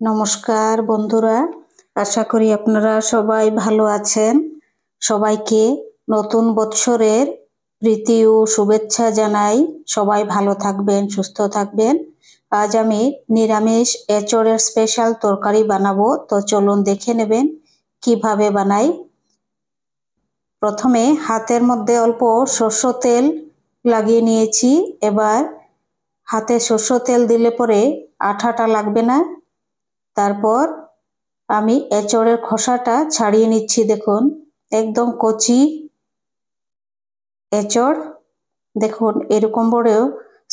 নমস্কার বন্ধুরা, আশা করি আপনারা সবাই ভালো আছেন। সবাইকে নতুন বৎসরের প্রীতি ও শুভেচ্ছা জানাই। সবাই ভালো থাকবেন, সুস্থ থাকবেন। আজ আমি নিরামিষ এঁচোড়ের স্পেশাল তরকারি বানাবো, তো চলুন দেখে নেবেন কিভাবে বানাই। প্রথমে হাতের মধ্যে অল্প সরষের তেল লাগিয়ে নিয়েছি। এবার হাতে সরষের তেল দিলে পরে আঠাটা লাগবে না। তারপর আমি এঁচোড়ের খোসাটা ছাড়িয়ে নিচ্ছি। দেখুন, একদম কচি এঁচোড়। দেখুন, এরকম বড়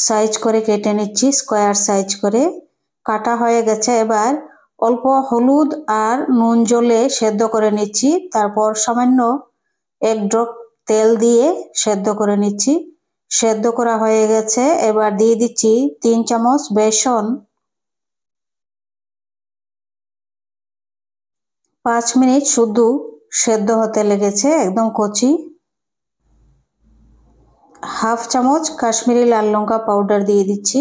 সাইজ করে কেটে নিচ্ছি, স্কোয়ার সাইজ করে কাটা হয়ে গেছে। এবার অল্প হলুদ আর নুন জলে সেদ্ধ করে নিচ্ছি। তারপর সামান্য এক ড্রপ তেল দিয়ে সেদ্ধ করে নিচ্ছি। সেদ্ধ করা হয়ে গেছে। এবার দিয়ে দিচ্ছি 3 চামচ বেসন। 5 মিনিট শুধু সেদ্ধ হতে লেগেছে, একদম কচি। হাফ চামচ কাশ্মীরি লাল লঙ্কা পাউডার দিয়ে দিচ্ছি।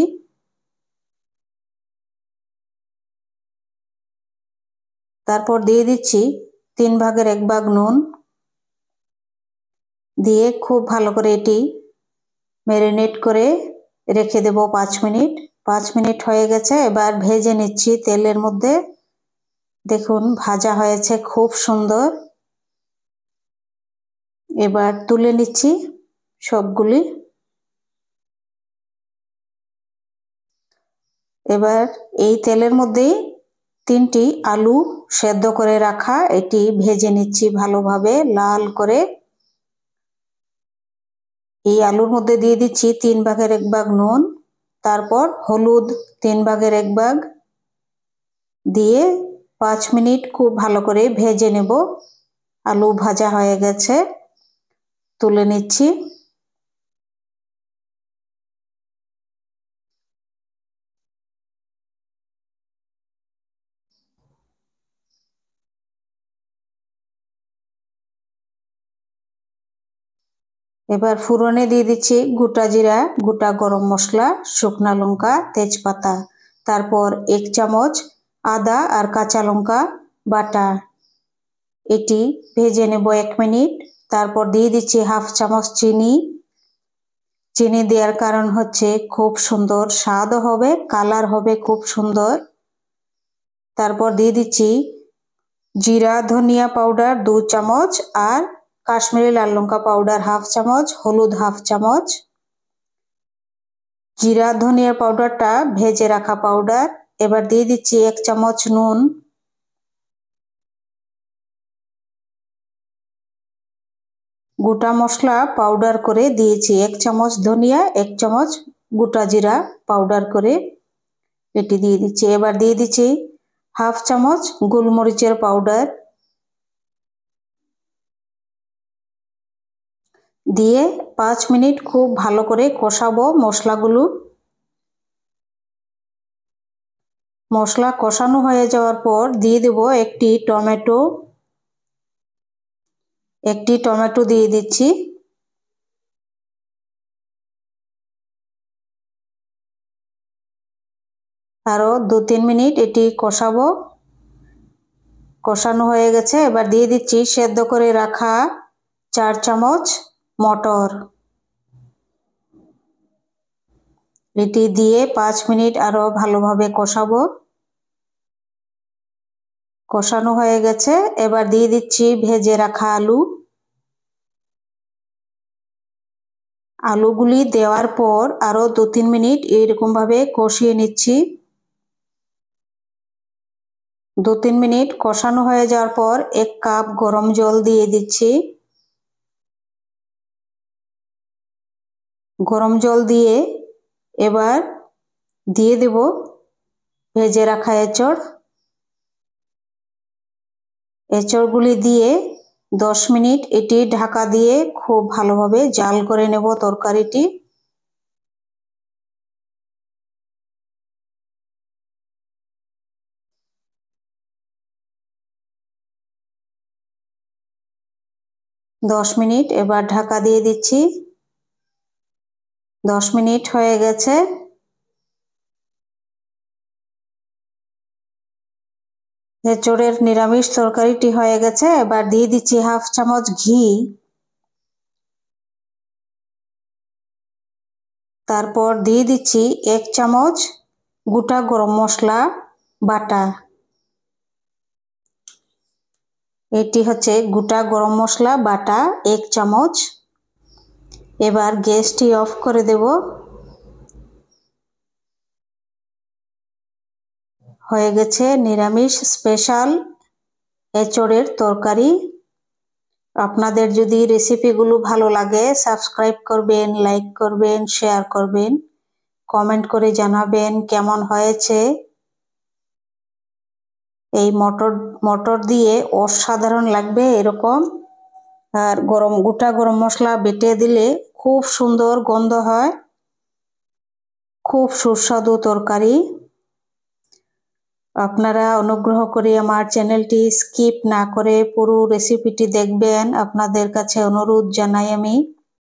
তারপর দিয়ে দিচ্ছি 3 ভাগের 1 ভাগ নুন। দিয়ে খুব ভালো করে এটি ম্যারিনেট করে রেখে দেব 5 মিনিট। 5 মিনিট হয়ে গেছে। এবার ভেজে নিচ্ছি তেলের মধ্যে। দেখুন, ভাজা হয়েছে খুব সুন্দর। এবার তুলে নিচ্ছি সবগুলি। এবার এই তেলের মধ্যেই 3টি আলু সেদ্ধ করে রাখা, এটি ভেজে নিচ্ছি ভালোভাবে লাল করে। এই আলুর মধ্যে দিয়ে দিচ্ছি 3 ভাগের 1 ভাগ নুন। তারপর হলুদ 3 ভাগের 1 ভাগ দিয়ে 5 মিনিট খুব ভালো করে ভেজে নেব। আলু ভাজা হয়ে গেছে, তুলে নিচ্ছি। এবার ফোড়নে দিয়ে দিচ্ছি গোটা জিরা, গোটা গরম মশলা, শুকনা লঙ্কা, তেজপাতা। তারপর 1 চামচ আদা আর কাঁচা লঙ্কা বাটা, এটি ভেজে নেব 1 মিনিট। তারপর দিয়ে দিচ্ছি হাফ চামচ চিনি। চিনি দেওয়ার কারণ হচ্ছে খুব সুন্দর স্বাদও হবে, কালার হবে খুব সুন্দর। তারপর দিয়ে দিচ্ছি জিরা ধনিয়া পাউডার 2 চামচ আর কাশ্মীরি লাল লঙ্কা পাউডার হাফ চামচ, হলুদ হাফ চামচ। জিরা ধনিয়া পাউডারটা ভেজে রাখা পাউডার। এবার দিয়ে দিচ্ছি 1 চামচ নুন। গোটা মশলা পাউডার করে দিয়েছি 1 চামচ ধনিয়া, 1 চামচ গোটা জিরা পাউডার করে এটি দিয়ে দিচ্ছি। এবার দিয়ে দিচ্ছি হাফ চামচ গোলমরিচের পাউডার দিয়ে 5 মিনিট খুব ভালো করে কষাবো মশলাগুলো। মশলা কষানো হয়ে যাওয়ার পর দিয়ে দেব একটি টমেটো। একটি টমেটো দিয়ে দিচ্ছি। আরও 2-3 মিনিট এটি কষাবো। কষানো হয়ে গেছে। এবার দিয়ে দিচ্ছি সেদ্ধ করে রাখা 4 চামচ মটর। এটি দিয়ে 5 মিনিট আরও ভালোভাবে কষাবো। কষানো হয়ে গেছে। এবার দিয়ে দিচ্ছি ভেজে রাখা আলু। আলুগুলি দেওয়ার পর আরও 2-3 মিনিট এইরকমভাবে কষিয়ে নিচ্ছি। 2-3 মিনিট কষানো হয়ে যাওয়ার পর 1 কাপ গরম জল দিয়ে দিচ্ছি। গরম জল দিয়ে এবার দিয়ে দেব ভেজে রাখা এঁচোড়। এঁচোড়গুলি দিয়ে 10 মিনিট এটি ঢাকা দিয়ে খুব ভালোভাবে জাল করে নেব তরকারিটি। দশ মিনিট এবার ঢাকা দিয়ে দিচ্ছি। 10 মিনিট হয়ে গেছে। এঁচোড়ের নিরামিষ তরকারিটি হয়ে গেছে। এবার দিয়ে দিচ্ছি হাফ চামচ ঘি, তারপর দিয়ে দিচ্ছি 1 চামচ গোটা গরম মশলা বাটা। এটি হচ্ছে গোটা গরম মশলা বাটা 1 চামচ। এবার গ্যাসটি অফ করে দেব। হয়ে গেছে নিরামিষ স্পেশাল এঁচোড়ের তরকারি। আপনাদের যদি রেসিপিগুলো ভালো লাগে সাবস্ক্রাইব করবেন, লাইক করবেন, শেয়ার করবেন, কমেন্ট করে জানাবেন কেমন হয়েছে। এই মটর দিয়ে অসাধারণ লাগবে এরকম। আর গোটা গরম মশলা বেটে দিলে খুব সুন্দর গন্ধ হয়, খুব সুস্বাদু তরকারি। আপনারা অনুগ্রহ করে আমার চ্যানেলটি স্কিপ না করে পুরো রেসিপিটি দেখবেন, আপনাদের কাছে অনুরোধ জানাই আমি।